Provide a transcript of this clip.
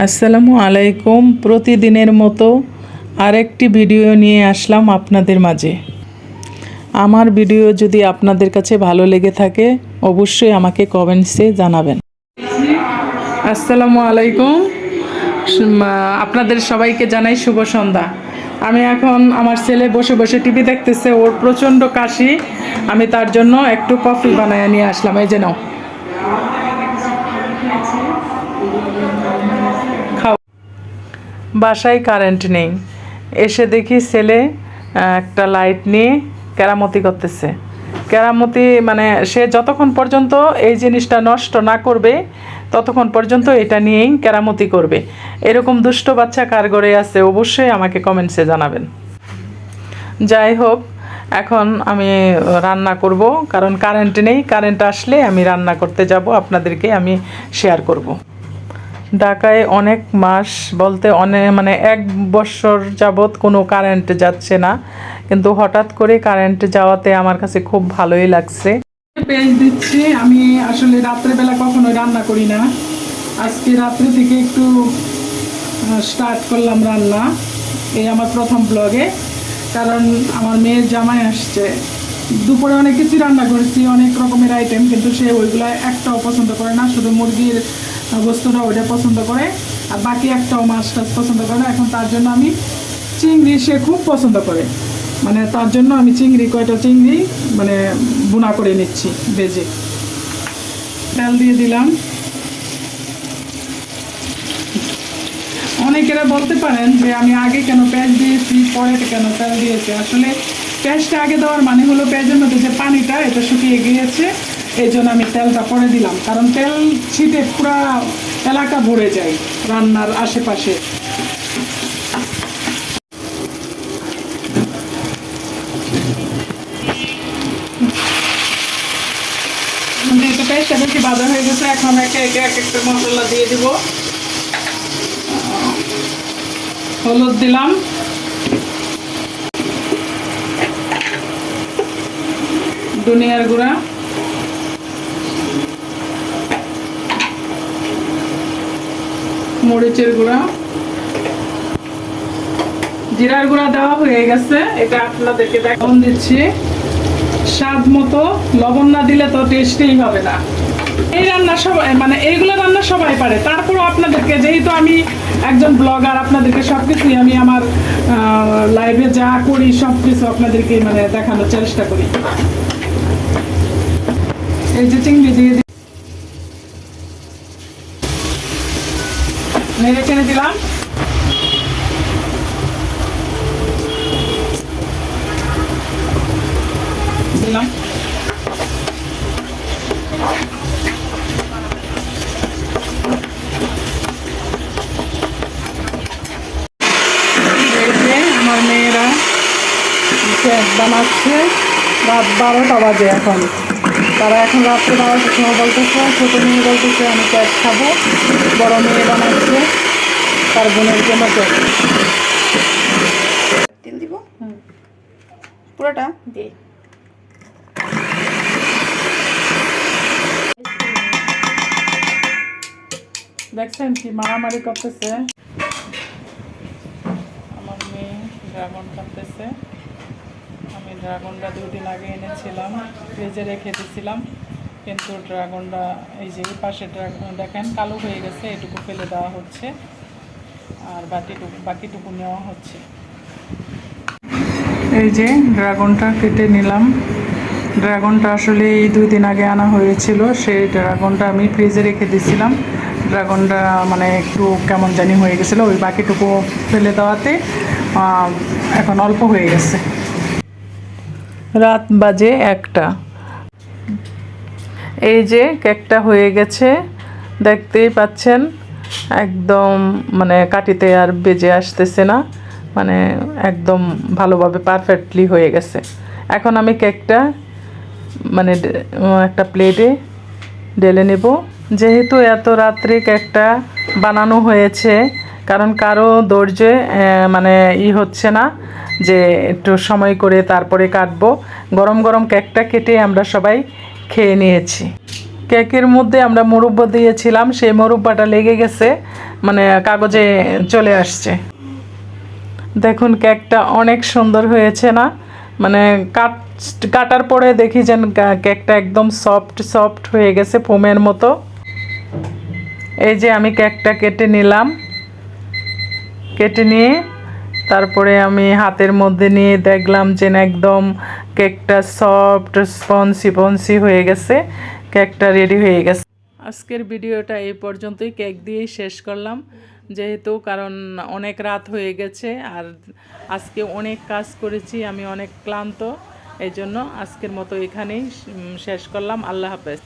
আসসালামু আলাইকুম। প্রতিদিনের মতো আরেকটি ভিডিও নিয়ে আসলাম আপনাদের মাঝে। আমার ভিডিও যদি আপনাদের কাছে ভালো লেগে থাকে অবশ্যই আমাকে কমেন্টসে জানাবেন। আসসালামু আলাইকুম। আপনাদের সবাইকে জানাই শুভ সন্ধ্যা। আমি এখন আমার ছেলে বসে বসে টিভি দেখতেছে, ওর প্রচণ্ড কাশি। আমি তার জন্য একটু কফি বানায় নিয়ে আসলাম। এই যে নাও, খাও। বাসায় কারেন্ট নেই, এসে দেখি ছেলে একটা লাইট নিয়ে কেরামতি করতেছে। কেরামতি মানে সে যতক্ষণ পর্যন্ত এই জিনিসটা নষ্ট না করবে ততক্ষণ পর্যন্ত এটা নিয়েই কেরামতি করবে। এরকম দুষ্ট বাচ্চা কার ঘরে আছে অবশ্যই আমাকে কমেন্টসে জানাবেন। যাই হোক, এখন আমি রান্না করব, কারণ কারেন্ট নেই। কারেন্ট আসলে আমি রান্না করতে যাব, আপনাদেরকে আমি শেয়ার করব। ঢাকায় অনেক মাস বলতে মানে 1 বছর যাবৎ কোনো কারেন্ট যাচ্ছে না, কিন্তু হঠাৎ করে কারেন্ট যাওয়াতে আমার কাছে খুব ভালোই লাগছে। পেঁয়াজ দিচ্ছি। আমি আসলে রাত্রেবেলা কখনো রান্না করি না, আজকে রাত্রে থেকে একটু স্টার্ট করলাম রান্না। এই আমার প্রথম ব্লগে, কারণ আমার মেয়ের জামাই আসছে। দুপুরে অনেক কিছু রান্না করেছি, অনেক রকমের আইটেম, কিন্তু সে ওইগুলো একটাও পছন্দ করে না। শুধু মুরগির গোস্তটা ওইটা পছন্দ করে, আর বাকি একটাও মাছ টাছ পছন্দ করে না। এখন তার জন্য আমি চিংড়ি, সে খুব পছন্দ করে, মানে তার জন্য আমি কয়টা চিংড়ি মানে বুনা করে নিচ্ছি ভেজে। তেল দিয়ে দিলাম। অনেকেরা বলতে পারেন যে আমি আগে কেন পেঁয়াজ দিয়েছি পরে কেন তেল দিয়েছি। আসলে পেঁয়াজটা আগে দেওয়ার মানে হলো পেঁয়াজের মধ্যে যে পানিটা এটা শুকিয়ে গিয়েছে, এই জন্য আমি তেলটা পরে দিলাম। কারণ তেল ছিটে পুরা এলাকা ভরে যায় রান্নার আশেপাশে। পেঁয়াজটা বেশি ভাজা হয়ে গেছে, এখন একে একে এক একটা মশলা দিয়ে দিব। হলুদ দিলাম, ধনিয়ার গুঁড়া, মরিচের গুঁড়া, জিরার গুঁড়া দেওয়া হয়ে গেছে। এটা আপনাদেরকে লবণ দিচ্ছি স্বাদ মতো। লবণ না দিলে তো টেস্টেই হবে না। এই রান্না সবাই মানে এইগুলো রান্না সবাই পারে, তারপরও আপনাদেরকে, যেহেতু আমি একজন ব্লগার, আপনাদেরকে সবকিছুই আমি আমার লাইভে যা করি সবকিছু আপনাদেরকে মানে দেখানোর চেষ্টা করি। এই যে চিংড়ি দিয়ে নেড়ে চেড়ে দিলাম। দিলাম আমার মেয়েরা কেক বানাচ্ছে। রাত 12টা বাজে এখন। তারা এখন রাত্রে 12টার সময় বলতেছে, ছোটো মেয়ে বলতেছে আমি কেক খাবো। বড় মেয়ে বানাচ্ছে তার বোনের জন্য কেক। তেল দিব পুরোটা দিয়ে। দেখছেন কি মারামারি করতেছে। আমার মেয়ে ড্রাগন কাটতেছে। আমি ড্রাগনটা 2 দিন আগে এনেছিলাম, ফ্রিজে রেখে দিয়েছিলাম, কিন্তু ড্রাগনটা এই যে পাশে দেখেন কালো হয়ে গেছে। এটুকু ফেলে দেওয়া হচ্ছে আর বাকিটুকু নেওয়া হচ্ছে। এই যে ড্রাগনটা কেটে নিলাম। ড্রাগনটা আসলে এই 2 দিন আগে আনা হয়েছিল, সেই ড্রাগনটা আমি ফ্রিজে রেখে দিয়েছিলাম। ড্রাগনটা মানে একটু কেমন জানি হয়ে গেছিলো, ওই বাকিটুকু ফেলে দেওয়াতে এখন অল্প হয়ে গেছে। রাত বাজে 1টা। এই যে কেকটা হয়ে গেছে, দেখতেই পাচ্ছেন। একদম মানে কাটিতে আর বেজে আসতেছে না, মানে একদম ভালোভাবে পারফেক্টলি হয়ে গেছে। এখন আমি কেকটা মানে একটা প্লেটে ঢেলে নেব। যেহেতু এত রাত্রে কেকটা বানানো হয়েছে, কারণ কারো ধৈর্যে মানে হচ্ছে না যে একটু সময় করে তারপরে কাটবো। গরম গরম কেকটা কেটে আমরা সবাই খেয়ে নিয়েছি। কেকের মধ্যে আমরা মুরব্বা দিয়েছিলাম, সেই মুরব্বাটা লেগে গেছে, মানে কাগজে চলে আসছে। দেখুন কেকটা অনেক সুন্দর হয়েছে না? মানে কাটার পরে দেখি যেন কেকটা একদম সফট সফট হয়ে গেছে, ফোমের মতো। এই যে আমি কেকটা কেটে নিলাম, কেটে নিয়ে তারপরে আমি হাতের মধ্যে নিয়ে দেখলাম যে না একদম কেকটা সফট স্পঞ্জি স্পঞ্জি হয়ে গেছে, কেকটা রেডি হয়ে গেছে। আজকের ভিডিওটা এই পর্যন্তই, কেক দিয়েই শেষ করলাম যেহেতু, কারণ অনেক রাত হয়ে গেছে আর আজকে অনেক কাজ করেছি, আমি অনেক ক্লান্ত, এই জন্য আজকের মতো এখানেই শেষ করলাম। আল্লাহ হাফেজ।